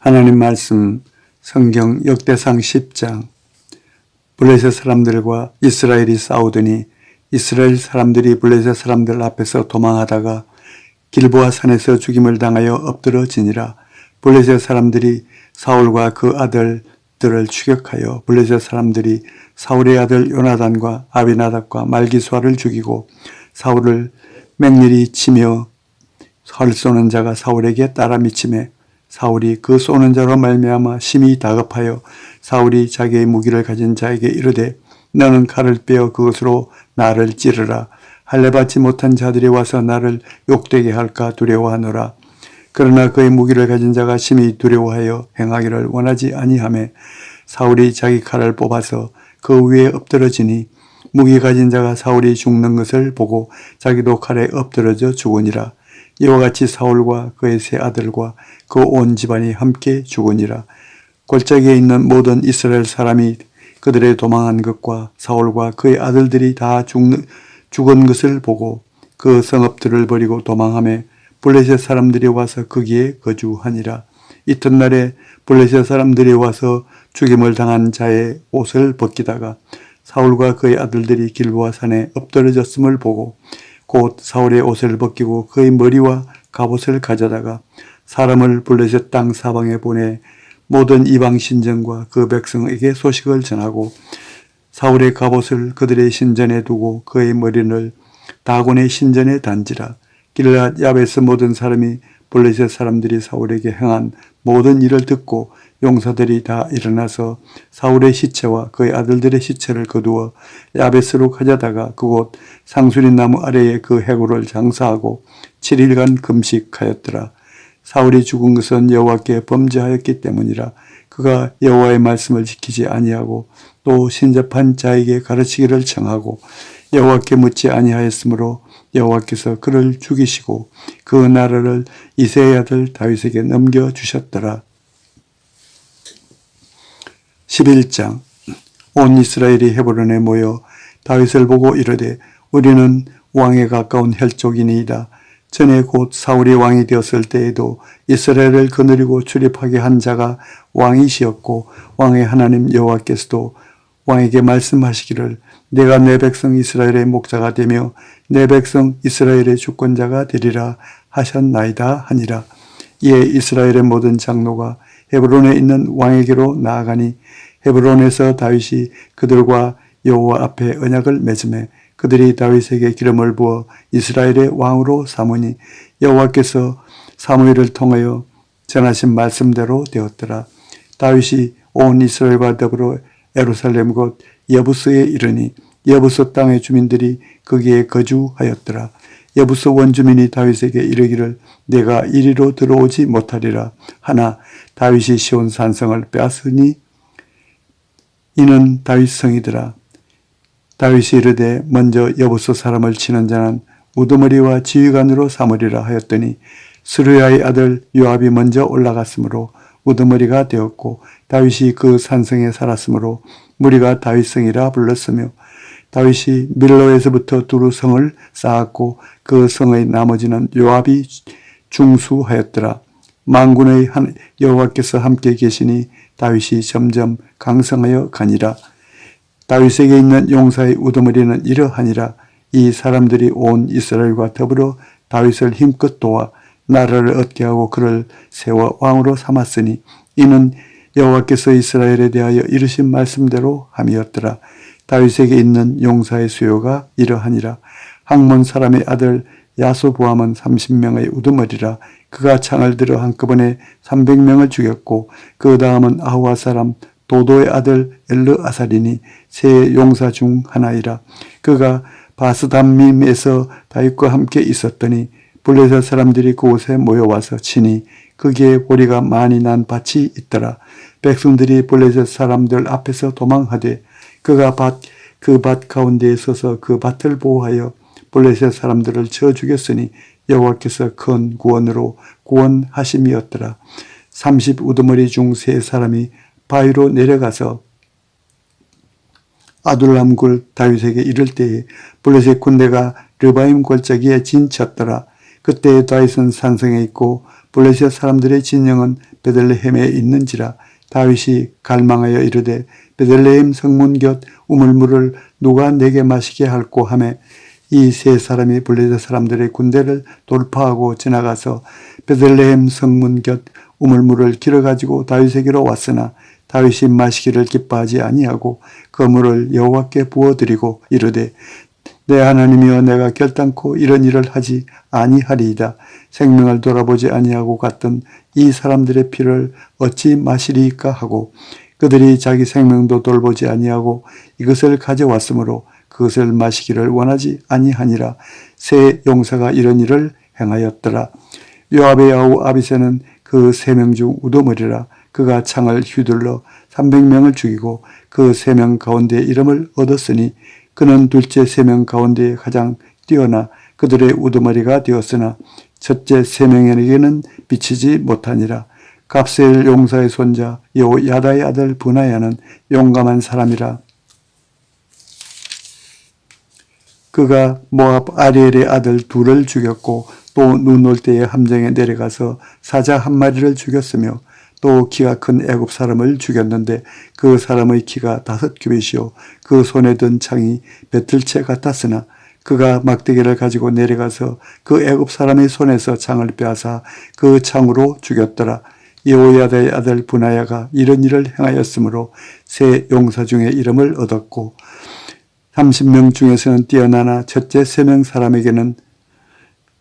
하나님 말씀 성경 역대상 10장. 블레셋 사람들과 이스라엘이 싸우더니 이스라엘 사람들이 블레셋 사람들 앞에서 도망하다가 길보아 산에서 죽임을 당하여 엎드러지니라. 블레셋 사람들이 사울과 그 아들들을 추격하여 블레셋 사람들이 사울의 아들 요나단과 아비나답과 말기수아를 죽이고 사울을 맹렬히 치며 활 쏘는 자가 사울에게 따라 미치매 사울이 그 쏘는 자로 말미암아 심히 다급하여 사울이 자기의 무기를 가진 자에게 이르되 너는 칼을 빼어 그것으로 나를 찌르라. 할례받지 못한 자들이 와서 나를 욕되게 할까 두려워하노라. 그러나 그의 무기를 가진 자가 심히 두려워하여 행하기를 원하지 아니하매 사울이 자기 칼을 뽑아서 그 위에 엎드러지니 무기 가진 자가 사울이 죽는 것을 보고 자기도 칼에 엎드러져 죽으니라. 이와 같이 사울과 그의 세 아들과 그 온 집안이 함께 죽으니라. 골짜기에 있는 모든 이스라엘 사람이 그들의 도망한 것과 사울과 그의 아들들이 다 죽은 것을 보고 그 성읍들을 버리고 도망하며 블레셋 사람들이 와서 거기에 거주하니라. 이튿날에 블레셋 사람들이 와서 죽임을 당한 자의 옷을 벗기다가 사울과 그의 아들들이 길보아 산에 엎드러졌음을 보고 곧 사울의 옷을 벗기고 그의 머리와 갑옷을 가져다가 사람을 블레셋 땅 사방에 보내 모든 이방 신전과 그 백성에게 소식을 전하고 사울의 갑옷을 그들의 신전에 두고 그의 머리를 다곤의 신전에 단지라. 길앗 야베스 모든 사람이 블레셋 사람들이 사울에게 행한 모든 일을 듣고 용사들이 다 일어나서 사울의 시체와 그의 아들들의 시체를 거두어 야베스로 가져다가 그곳 상수리 나무 아래에 그 해골을 장사하고 7일간 금식하였더라. 사울이 죽은 것은 여호와께 범죄하였기 때문이라. 그가 여호와의 말씀을 지키지 아니하고 또 신접한 자에게 가르치기를 청하고 여호와께 묻지 아니하였으므로 여호와께서 그를 죽이시고 그 나라를 이새의 아들 다윗에게 넘겨주셨더라. 11장. 온 이스라엘이 헤브론에 모여 다윗을 보고 이르되 우리는 왕에 가까운 혈족이니이다. 전에 곧 사울이 왕이 되었을 때에도 이스라엘을 거느리고 출입하게 한 자가 왕이시었고 왕의 하나님 여호와께서도 왕에게 말씀하시기를 내가 내 백성 이스라엘의 목자가 되며 내 백성 이스라엘의 주권자가 되리라 하셨나이다 하니라. 이에 이스라엘의 모든 장로가 헤브론에 있는 왕에게로 나아가니 헤브론에서 다윗이 그들과 여호와 앞에 언약을 맺음에 그들이 다윗에게 기름을 부어 이스라엘의 왕으로 삼으니 여호와께서 사무엘을 통하여 전하신 말씀대로 되었더라. 다윗이 온 이스라엘과 더불어 예루살렘 곧 여부스에 이르니 여부스 땅의 주민들이 거기에 거주하였더라. 여부스 원주민이 다윗에게 이르기를 내가 이리로 들어오지 못하리라 하나 다윗이 시온 산성을 빼앗으니 이는 다윗 성이더라. 다윗이 이르되 먼저 여부스 사람을 치는 자는 우두머리와 지휘관으로 삼으리라 하였더니 스루야의 아들 요압이 먼저 올라갔으므로 우두머리가 되었고 다윗이 그 산성에 살았으므로 무리가 다윗성이라 불렀으며 다윗이 밀로에서부터 두루 성을 쌓았고 그 성의 나머지는 요압이 중수하였더라. 만군의 여호와께서 함께 계시니 다윗이 점점 강성하여 가니라. 다윗에게 있는 용사의 우두머리는 이러하니라. 이 사람들이 온 이스라엘과 더불어 다윗을 힘껏 도와 나라를 얻게 하고 그를 세워 왕으로 삼았으니 이는 여호와께서 이스라엘에 대하여 이르신 말씀대로 함이었더라. 다윗에게 있는 용사의 수요가 이러하니라. 학몬 사람의 아들 야소보암은 30명의 우두머리라. 그가 창을 들어 한꺼번에 300명을 죽였고 그 다음은 아후아 사람 도도의 아들 엘르아살이니 세 용사 중 하나이라. 그가 바스담밈에서 다윗과 함께 있었더니 블레셋 사람들이 그곳에 모여와서 치니 거기에 고리가 많이 난 밭이 있더라. 백성들이 블레셋 사람들 앞에서 도망하되 그가 그 밭 가운데에 서서 그 밭을 보호하여 블레셋 사람들을 쳐 죽였으니 여호와께서 큰 구원으로 구원하심이었더라. 30 우두머리 중 세 사람이 바위로 내려가서 아둘람굴 다윗에게 이를 때에 블레셋 군대가 르바임 골짜기에 진쳤더라. 그때 다윗은 산성에 있고 블레셋 사람들의 진영은 베들레헴에 있는지라. 다윗이 갈망하여 이르되 베들레헴 성문 곁 우물물을 누가 내게 마시게 할꼬 하매 이 세 사람이 블레셋 사람들의 군대를 돌파하고 지나가서 베들레헴 성문 곁 우물물을 길어가지고 다윗에게로 왔으나 다윗이 마시기를 기뻐하지 아니하고 그 물을 여호와께 부어드리고 이르되 내 하나님이여 내가 결단코 이런 일을 하지 아니하리이다. 생명을 돌아보지 아니하고 갔던 이 사람들의 피를 어찌 마시리이까 하고 그들이 자기 생명도 돌보지 아니하고 이것을 가져왔으므로 그것을 마시기를 원하지 아니하니라. 세 용사가 이런 일을 행하였더라. 요압의 아우 아비새는 그 3명 중 우두머리라. 그가 창을 휘둘러 300명을 죽이고 그 3명 가운데 이름을 얻었으니 그는 둘째 3명 가운데 가장 뛰어나 그들의 우두머리가 되었으나 첫째 3명에게는 미치지 못하니라. 갑세엘 용사의 손자 여호야다의 아들 브나야는 용감한 사람이라. 그가 모압 아리엘의 아들 둘을 죽였고 또 눈 올 때에 함정에 내려가서 사자 1마리를 죽였으며 또 키가 큰 애굽 사람을 죽였는데 그 사람의 키가 5규빗이요 그 손에 든 창이 배틀채 같았으나 그가 막대기를 가지고 내려가서 그 애굽 사람의 손에서 창을 빼앗아 그 창으로 죽였더라. 여호야다의 아들 브나야가 이런 일을 행하였으므로 세 용사 중에 이름을 얻었고 30명 중에서는 뛰어나나 첫째 3명 사람에게는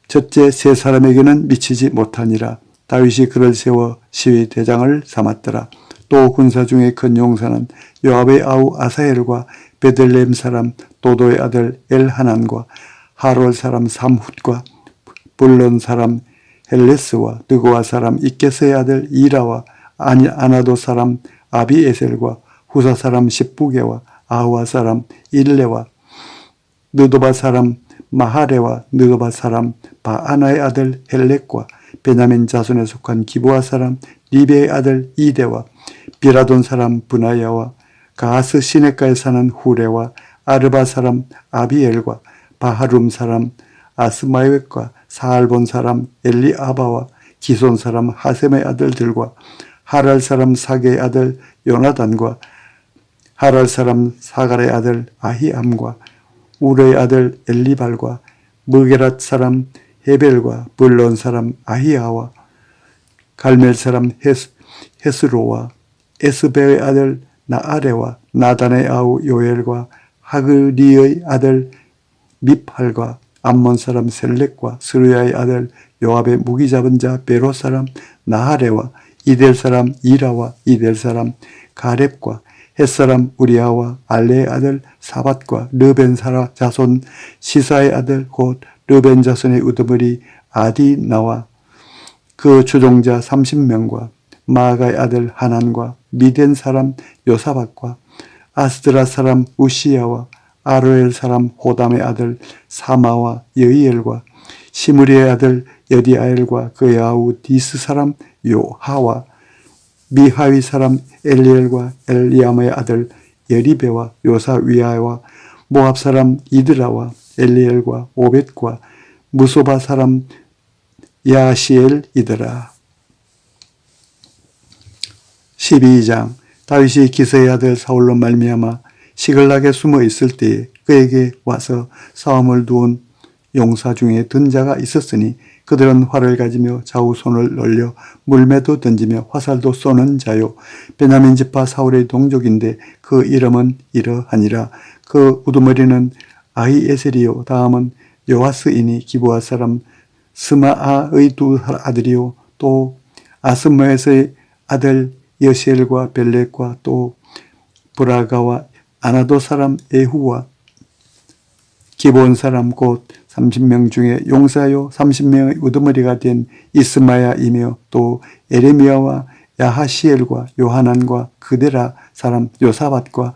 첫째 3사람에게는 미치지 못하니라. 다윗이 그를 세워 시위 대장을 삼았더라. 또 군사 중에 큰 용사는 요압의 아우 아사엘과 베들레헴 사람 도도의 아들 엘하난과 하롤 사람 삼훗과 불론 사람 헬레스와 느고아 사람 이케스의 아들 이라와 아나도 사람 아비에셀과 후사 사람 십부게와 아우아 사람 일레와 느도바 사람 마하레와 느도바 사람 바아나의 아들 헬렉과 베냐민 자손에 속한 기브아 사람 리베의 아들 이데와 비라돈 사람 브나야와 가하스 시내가에 사는 후레와 아르바 사람 아비엘과 바하룸 사람 아스마웻과 사알본 사람 엘리아바와 기손 사람 하셈의 아들들과 하랄 사람 사게의 아들 요나단과 하랄 사람 사갈의 아들 아히암과 우르의 아들 엘리발과 무게랏 사람 헤벨과 불론 사람 아히야와 갈멜 사람 헤스로와 에스베의 아들 나아레와 나단의 아우 요엘과 하그리의 아들 미팔과 암몬 사람 셀렉과 스루야의 아들 요압의 무기 잡은 자 베로 사람 나하레와 이델 사람 이라와 이델 사람 가렙과 햇사람 우리아와 알레의 아들 사밧과 르벤 사라 자손 시사의 아들 곧 르벤 자손의 우두머리 아디나와 그 주종자 30명과 마아가의 아들 하난과 미덴 사람 요사밧과 아스드라 사람 우시야와 아로엘 사람 호담의 아들 사마와 여이엘과 시므리의 아들 여디아엘과 그의 아우 디스 사람 요하와 미하위 사람 엘리엘과 엘리야마의 아들 여리베와 요사위아와 모압 사람 이드라와 엘리엘과 오벳과 무소바 사람 야시엘이더라. 12장 다윗이 기스의 아들 사울로 말미암아 시글락에 숨어 있을 때에 그에게 와서 싸움을 두은 용사 중에 든 자가 있었으니 그들은 활을 가지며 좌우 손을 놀려 물매도 던지며 화살도 쏘는 자요. 베냐민 지파 사울의 동족인데 그 이름은 이러하니라. 그 우두머리는 아히에셀이요 다음은 요아스이니 기브아 사람 스마아의 두 아들이요 또 아스마에서의 아들 여시엘과 벨렉과 또 브라가와 아나도 사람 에후와 기본 사람 곧 30명 중에 용사요 30명의 우두머리가 된 이스마야이며 또 에레미야와 야하시엘과 요하난과 그데라 사람 요사밧과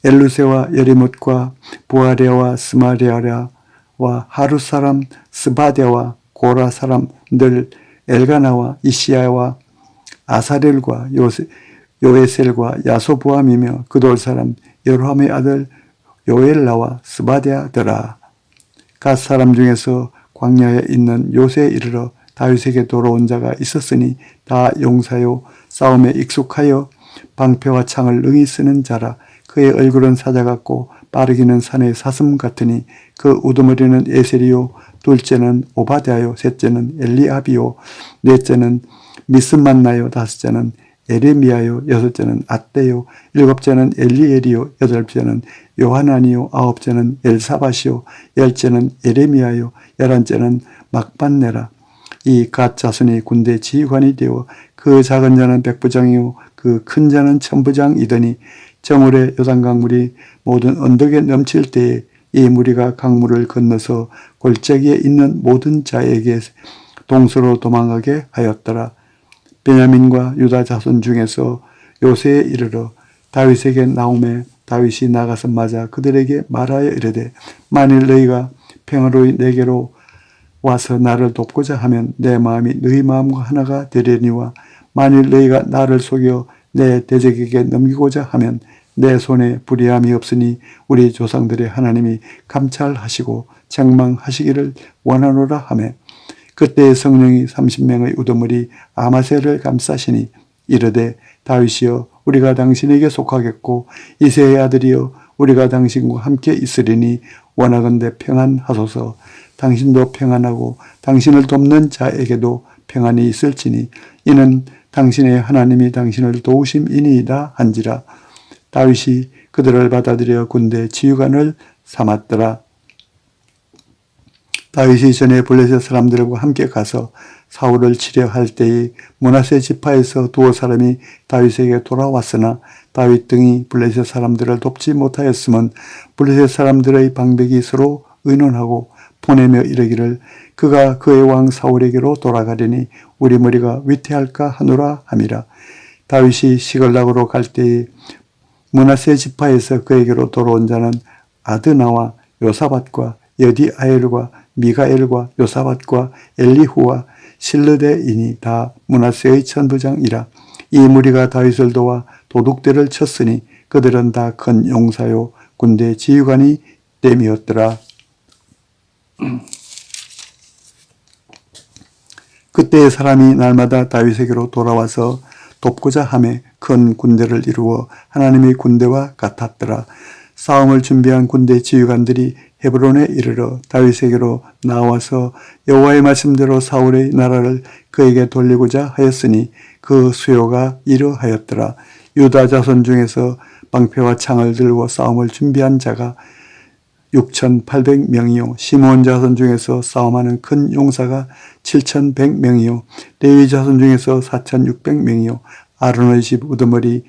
엘루세와 여리못과 부아레와 스마리아라와 하루 사람 스바데와 고라 사람들 엘가나와 이시야와 아사렐과 요에셀과 야소부암이며 그돌 사람 여로함의 아들 요엘라와 스바데아더라. 갓 사람 중에서 광야에 있는 요새에 이르러 다윗에게 돌아온 자가 있었으니 다 용사요 싸움에 익숙하여 방패와 창을 능히 쓰는 자라. 그의 얼굴은 사자 같고 빠르기는 산의 사슴 같으니 그 우두머리는 에셀이요 둘째는 오바댜요 셋째는 엘리압이요 넷째는 미스만나요 다섯째는 에레미야요 여섯째는 앗대요 일곱째는 엘리엘이요 여덟째는 요하나니요 아홉째는 엘사밧이요 열째는 에레미야요 열한째는 막반네라. 이 갓 자손이 군대 지휘관이 되어 그 작은 자는 백부장이요 그 큰 자는 천부장이더니 저물의 요단강물이 모든 언덕에 넘칠 때에 이 무리가 강물을 건너서 골짜기에 있는 모든 자에게 동서로 도망가게 하였더라. 베냐민과 유다 자손 중에서 요새에 이르러 다윗에게 나오매 다윗이 나가서 맞아 그들에게 말하여 이르되 만일 너희가 평화로이 내게로 와서 나를 돕고자 하면 내 마음이 너희 마음과 하나가 되려니와 만일 너희가 나를 속여 내 대적에게 넘기고자 하면 내 손에 불의함이 없으니 우리 조상들의 하나님이 감찰하시고 책망하시기를 원하노라 하며 그때 성령이 30명의 우두머리 아마새를 감싸시니 이르되 다윗이여 우리가 당신에게 속하겠고 이새의 아들이여 우리가 당신과 함께 있으리니 원하건대 평안하소서. 당신도 평안하고 당신을 돕는 자에게도 평안이 있을지니 이는 당신의 하나님이 당신을 도우심이니이다 한지라. 다윗이 그들을 받아들여 군대 지휘관을 삼았더라. 다윗이 전에 블레셋 사람들과 함께 가서 사울을 치려 할 때에 므낫세 지파에서 두어 사람이 다윗에게 돌아왔으나 다윗 등이 블레셋 사람들을 돕지 못하였음은 블레셋 사람들의 방백이 서로 의논하고 보내며 이르기를 그가 그의 왕 사울에게로 돌아가려니 우리 머리가 위태할까 하노라 함이라. 다윗이 시글락으로 갈 때에 므낫세 지파에서 그에게로 돌아온 자는 아드나와 요사밧과 여디아엘과 미가엘과 요사밧과 엘리후와 실르데이니 다 므낫세의 천부장이라. 이 무리가 다윗을 도와 도둑들을 쳤으니 그들은 다 큰 용사요 군대 지휘관이 됨이었더라. 그때 사람이 날마다 다윗에게로 돌아와서 돕고자 하며 큰 군대를 이루어 하나님의 군대와 같았더라. 싸움을 준비한 군대 지휘관들이 헤브론에 이르러 다윗에게로 나와서 여호와의 말씀대로 사울의 나라를 그에게 돌리고자 하였으니 그 수요가 이러하였더라. 유다 자손 중에서 방패와 창을 들고 싸움을 준비한 자가 6,800명이요 시므온 자손 중에서 싸움하는 큰 용사가 7,100명이요 레위 자손 중에서 4,600명이요 아론의 집 우두머리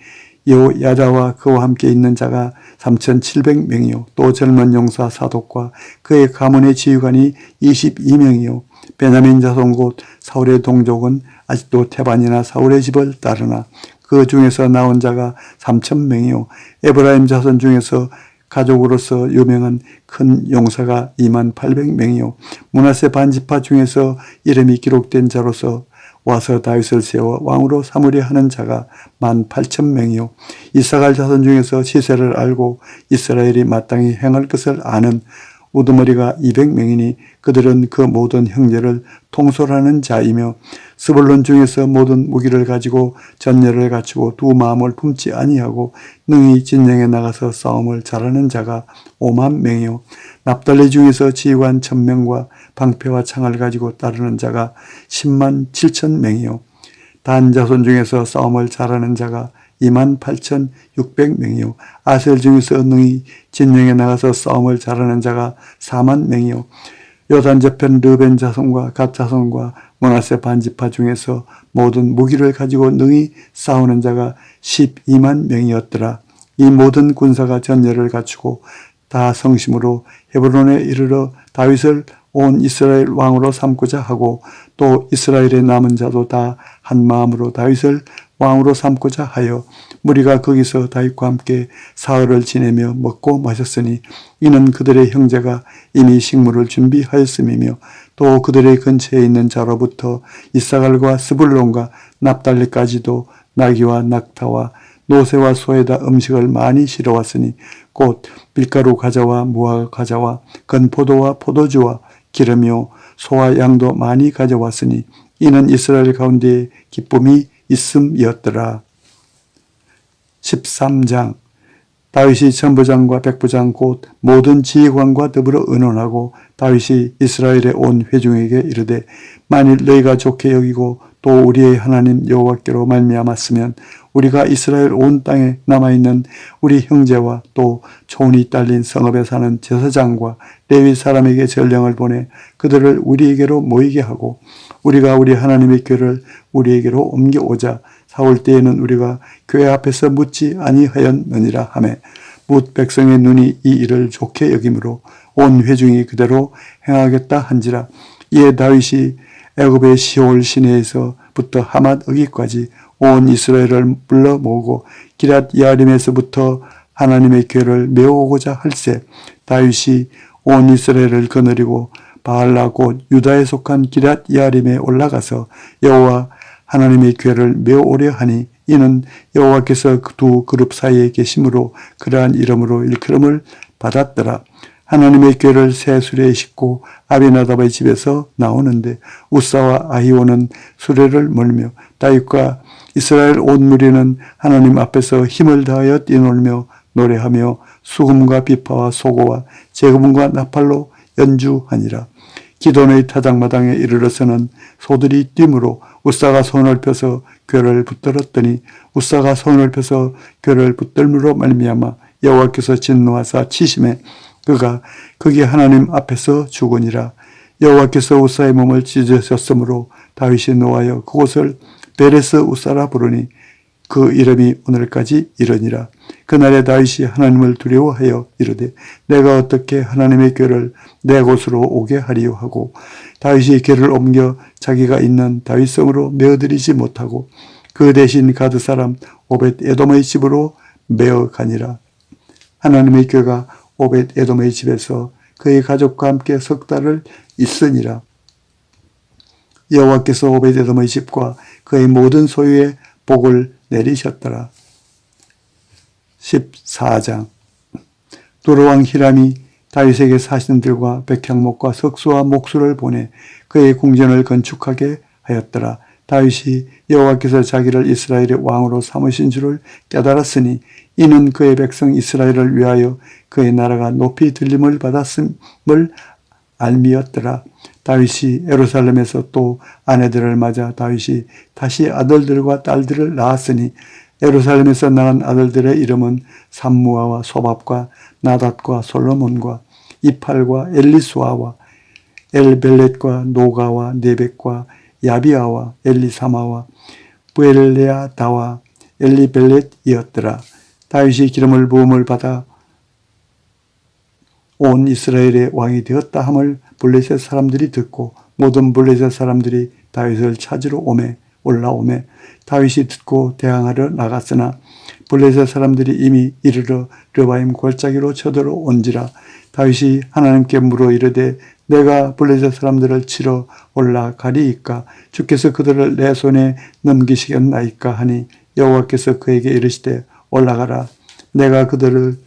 여야다와 그와 함께 있는 자가 3,700명이요 또 젊은 용사 사독과 그의 가문의 지휘관이 22명이요 베냐민 자손 곧 사울의 동족은 아직도 태반이나 사울의 집을 따르나 그 중에서 나온 자가 3,000명이요 에브라임 자손 중에서 가족으로서 유명한 큰 용사가 28,000명이요 므낫세 반지파 중에서 이름이 기록된 자로서 와서 다윗을 세워 왕으로 삼으려 하는 자가 18,000명이요 이사갈 자손 중에서 시세를 알고 이스라엘이 마땅히 행할 것을 아는 우두머리가 200명이니 그들은 그 모든 형제를 통솔하는 자이며 스불론 중에서 모든 무기를 가지고 전열을 갖추고 두 마음을 품지 아니하고 능히 진영에 나가서 싸움을 잘하는 자가 50,000명이요 납달리 중에서 지휘관 1,000명과 방패와 창을 가지고 따르는 자가 107,000명이요 단 자손 중에서 싸움을 잘하는 자가 28,600명이요 아셀 중에서 능히 진영에 나가서 싸움을 잘하는 자가 40,000명이요 요단 저편 르벤 자손과 갓 자손과 므낫세 반지파 중에서 모든 무기를 가지고 능히 싸우는 자가 120,000명이었더라. 이 모든 군사가 전열을 갖추고 다 성심으로 헤브론에 이르러 다윗을 온 이스라엘 왕으로 삼고자 하고 또 이스라엘의 남은 자도 다 한 마음으로 다윗을 왕으로 삼고자 하여 무리가 거기서 다윗과 함께 사흘을 지내며 먹고 마셨으니 이는 그들의 형제가 이미 식물을 준비하였음이며 또 그들의 근처에 있는 자로부터 이사갈과 스불론과 납달리까지도 나귀와 낙타와 노새와 소에다 음식을 많이 실어왔으니 곧 밀가루 과자와 무화 과자와 건포도와 포도주와 기름이요 소와 양도 많이 가져왔으니 이는 이스라엘 가운데 기쁨이 있음이었더라. 13장. 다윗이 천부장과 백부장 곧 모든 지휘관과 더불어 의논하고 다윗이 이스라엘의 온 회중에게 이르되 만일 너희가 좋게 여기고 또 우리의 하나님 여호와께로 말미암았으면 우리가 이스라엘 온 땅에 남아있는 우리 형제와 또 초원이 딸린 성읍에 사는 제사장과 레위 사람에게 전령을 보내 그들을 우리에게로 모이게 하고 우리가 우리 하나님의 궤를 우리에게로 옮겨오자. 사올 때에는 우리가 교회 앞에서 묻지 아니하였느니라 하매 뭇 백성의 눈이 이 일을 좋게 여김으로 온 회중이 그대로 행하겠다 한지라. 이에 다윗이 애굽의 시올 시내에서부터 하맛 어기까지 온 이스라엘을 불러 모으고 기럇 야림에서부터 하나님의 궤를 메어오고자 할세. 다윗이 온 이스라엘을 거느리고 바알라 곧 유다에 속한 기럇 야림에 올라가서 여호와 하나님의 궤를 메어오려 하니 이는 여호와께서 두 그룹 사이에 계심으로 그러한 이름으로 일컬음을 받았더라. 하나님의 궤를 새 수레에 싣고 아비나답의 집에서 나오는데 우사와 아히오는 수레를 몰며 다윗과 이스라엘 온 무리는 하나님 앞에서 힘을 다하여 뛰놀며 노래하며 수금과 비파와 소고와 제금과 나팔로 연주하니라. 기돈의 타작마당에 이르러서는 소들이 뛰므로 우사가 손을 펴서 궤를 붙들었더니 우사가 손을 펴서 궤를 붙들므로 말미암아 여호와께서 진노하사 치심에 그가 거기 하나님 앞에서 죽으니라. 여호와께서 우사의 몸을 찢으셨으므로 다윗이 노하여 그곳을 베레스 우사라 부르니 그 이름이 오늘까지 이르니라. 그날에 다윗이 하나님을 두려워하여 이르되 내가 어떻게 하나님의 궤를 내 곳으로 오게 하리요 하고 다윗이 궤를 옮겨 자기가 있는 다윗성으로 메어들이지 못하고 그 대신 가드 사람 오벳 에돔의 집으로 메어 가니라. 하나님의 궤가 오벳 에돔의 집에서 그의 가족과 함께 석 달을 있으니라. 여호와께서 오벳 에돔의 집과 그의 모든 소유에 복을 내리셨더라. 14장. 두로왕 히람이 다윗에게 사신들과 백향목과 석수와 목수를 보내 그의 궁전을 건축하게 하였더라. 다윗이 여호와께서 자기를 이스라엘의 왕으로 삼으신 줄을 깨달았으니 이는 그의 백성 이스라엘을 위하여 그의 나라가 높이 들림을 받았음을 알미였더라. 다윗이 예루살렘에서 또 아내들을 맞아 다윗이 다시 아들들과 딸들을 낳았으니 예루살렘에서 낳은 아들들의 이름은 삼무아와 소밥과 나닷과 솔로몬과 이팔과 엘리수아와 엘벨렛과 노가와 네벡과 야비아와 엘리사마와 부엘레아다와 엘리벨렛이었더라. 다윗이 기름을 부음을 받아 온 이스라엘의 왕이 되었다 함을 블레셋 사람들이 듣고 모든 블레셋 사람들이 다윗을 찾으러 올라오매 다윗이 듣고 대항하러 나갔으나 블레셋 사람들이 이미 이르러 르바임 골짜기로 쳐들어 온지라. 다윗이 하나님께 물어 이르되 내가 블레셋 사람들을 치러 올라가리이까 주께서 그들을 내 손에 넘기시겠나이까 하니 여호와께서 그에게 이르시되 올라가라. 내가 그들을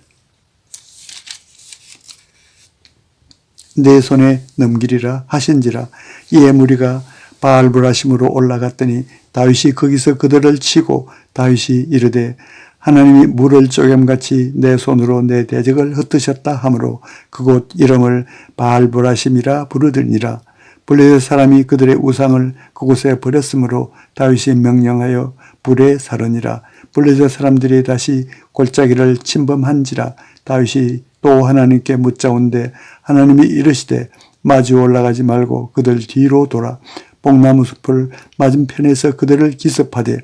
내 손에 넘기리라 하신지라. 이에 무리가 바알브라심으로 올라갔더니 다윗이 거기서 그들을 치고 다윗이 이르되 하나님이 물을 쪼개같이 내 손으로 내 대적을 흩으셨다 하므로 그곳 이름을 바알브라심이라 부르더니라. 블레셋 사람이 그들의 우상을 그곳에 버렸으므로 다윗이 명령하여 불에 사르니라. 블레셋 사람들이 다시 골짜기를 침범한지라. 다윗이 또 하나님께 묻자온데 하나님이 이르시되 마주 올라가지 말고 그들 뒤로 돌아 뽕나무 숲을 맞은편에서 그들을 기습하되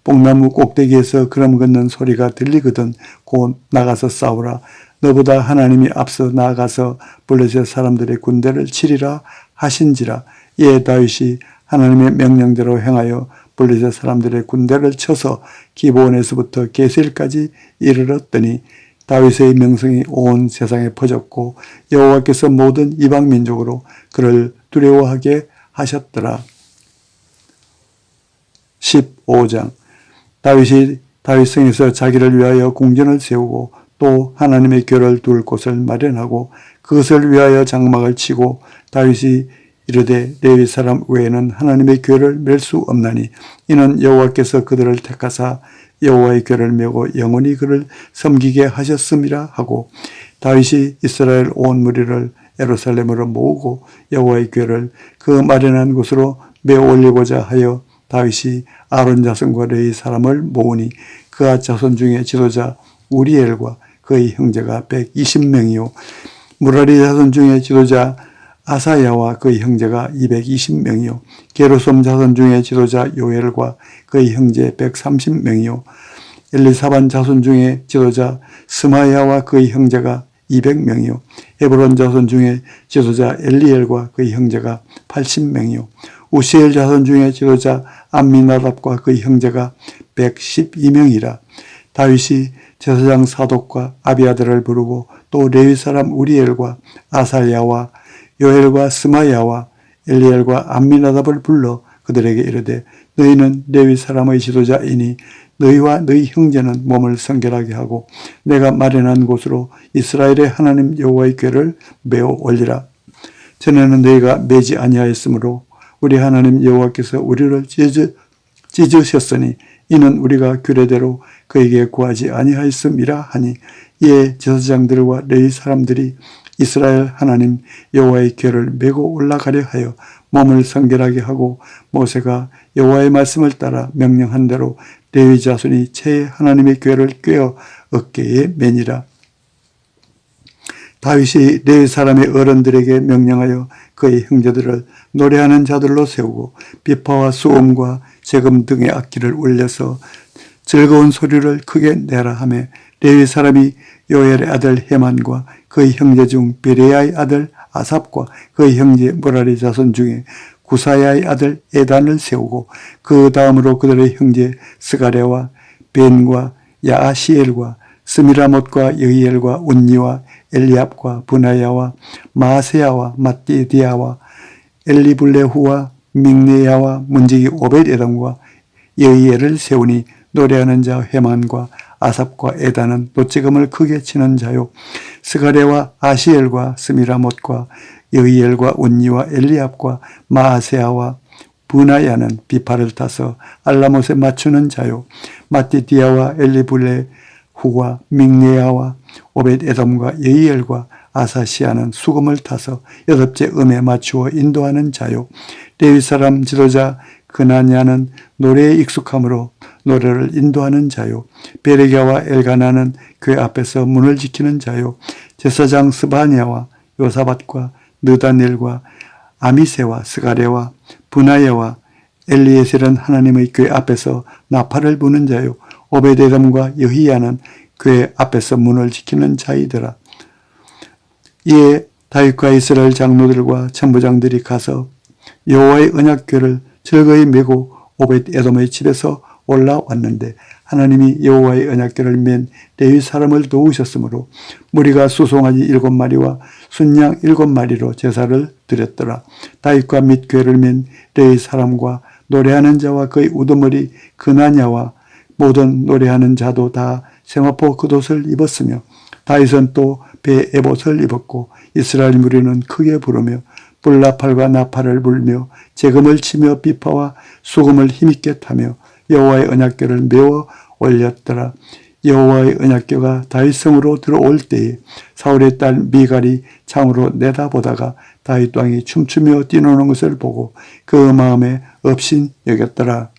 뽕나무 꼭대기에서 그름 걷는 소리가 들리거든 곧 나가서 싸우라. 너보다 하나님이 앞서 나아가서 블레셋 사람들의 군대를 치리라 하신지라. 이에 다윗이 하나님의 명령대로 행하여 블레셋 사람들의 군대를 쳐서 기브온에서부터 게셀까지 이르렀더니 다윗의 명성이 온 세상에 퍼졌고 여호와께서 모든 이방 민족으로 그를 두려워하게 하셨더라. 15장. 다윗이 다윗성에서 자기를 위하여 궁전을 세우고 또 하나님의 궤를 둘 곳을 마련하고 그것을 위하여 장막을 치고 다윗이 이르되 레위 사람 외에는 하나님의 교회를 맬 수 없나니 이는 여호와께서 그들을 택하사 여호와의 교회를 메고 영원히 그를 섬기게 하셨음이라 하고 다윗이 이스라엘 온 무리를 예루살렘으로 모으고 여호와의 교회를 그 마련한 곳으로 메어 올리고자 하여 다윗이 아론 자손과 레위 사람을 모으니 그아 자손 중에 지도자 우리엘과 그의 형제가 120명이요 무라리 자손 중에 지도자 아사야와 그의 형제가 220명이요 게르솜 자손 중에 지도자 요엘과 그의 형제 130명이요 엘리사반 자손 중에 지도자 스마야와 그의 형제가 200명이요 헤브론 자손 중에 지도자 엘리엘과 그의 형제가 80명이요 우시엘 자손 중에 지도자 암미나답과 그의 형제가 112명이라. 다윗이 제사장 사독과 아비아들을 부르고 또 레위 사람 우리엘과 아사야와 요엘과 스마야와 엘리엘과 암미나답을 불러 그들에게 이르되 너희는 레위 사람의 지도자이니 너희와 너희 형제는 몸을 성결하게 하고 내가 마련한 곳으로 이스라엘의 하나님 여호와의 궤를 메어 올리라. 전에는 너희가 매지 아니하였으므로 우리 하나님 여호와께서 우리를 찢으셨으니 이는 우리가 규례대로 그에게 구하지 아니하였음이라 하니 이에 제사장들과 레위 사람들이 이스라엘 하나님 여호와의 궤를 메고 올라가려 하여 몸을 성결하게 하고 모세가 여호와의 말씀을 따라 명령한 대로 레위 자손이 채 하나님의 궤를 꿰어 어깨에 매니라. 다윗이 레위 사람의 어른들에게 명령하여 그의 형제들을 노래하는 자들로 세우고 비파와 수음과 재금 등의 악기를 울려서 즐거운 소리를 크게 내라 하며 레위 사람이 요엘의 아들 헤만과 그의 형제 중 베레야의 아들 아삽과 그의 형제 무라리 자손 중에 구사야의 아들 에단을 세우고 그 다음으로 그들의 형제 스가랴와 벤과 야아시엘과 스미라못과 여이엘과 운니와 엘리압과 브나야와 마세야와 matti디아와 엘리블레후와 믹네야와 문지기 오벳에돔과 여이엘을 세우니 노래하는 자 헤만과 아삽과 에단은 노재금을 크게 치는 자요 스가랴와 아시엘과 스미라못과 여이엘과 운니와 엘리압과 마세야와 브나야는 비파를 타서 알라못에 맞추는 자요 matti디아와 엘리블레후와 믹네야와 오벳에돔과 여이엘과 아사시아는 수금을 타서 8째 음에 맞추어 인도하는 자요 레위 사람 지도자 그나냐는 노래에 익숙함으로 노래를 인도하는 자요 베레갸와 엘가나는 궤 앞에서 문을 지키는 자요 제사장 스바냐와 요사밧과 느다넬과 아미세와 스가랴와 브나야와 엘리에셀은 하나님의 궤 앞에서 나팔을 부는 자요 오벳에돔과 여히야는 궤 앞에서 문을 지키는 자이더라. 이에 다윗과 이스라엘 장로들과 천부장들이 가서 여호와의 언약궤를 즐거이 메고 오벳에돔의 집에서 올라왔는데 하나님이 여호와의 언약궤를 맨 레위 사람을 도우셨으므로 무리가 수송아지 7마리와 순양 7마리로 제사를 드렸더라. 다윗과 및 궤를 맨 레위 사람과 노래하는 자와 그의 우두머리 그나냐와 모든 노래하는 자도 다 세마포 겉옷을 입었으며 다윗은 또 배 에봇을 입었고 이스라엘 무리는 크게 부르며 불나팔과 나팔을 불며 재금을 치며 비파와 수금을 힘있게 타며 여호와의 언약궤를 메어 올렸더라. 여호와의 언약궤가 다윗성으로 들어올 때에 사울의 딸 미갈이 창으로 내다보다가 다윗 왕이 춤추며 뛰노는 것을 보고 그 마음에 업신 여겼더라.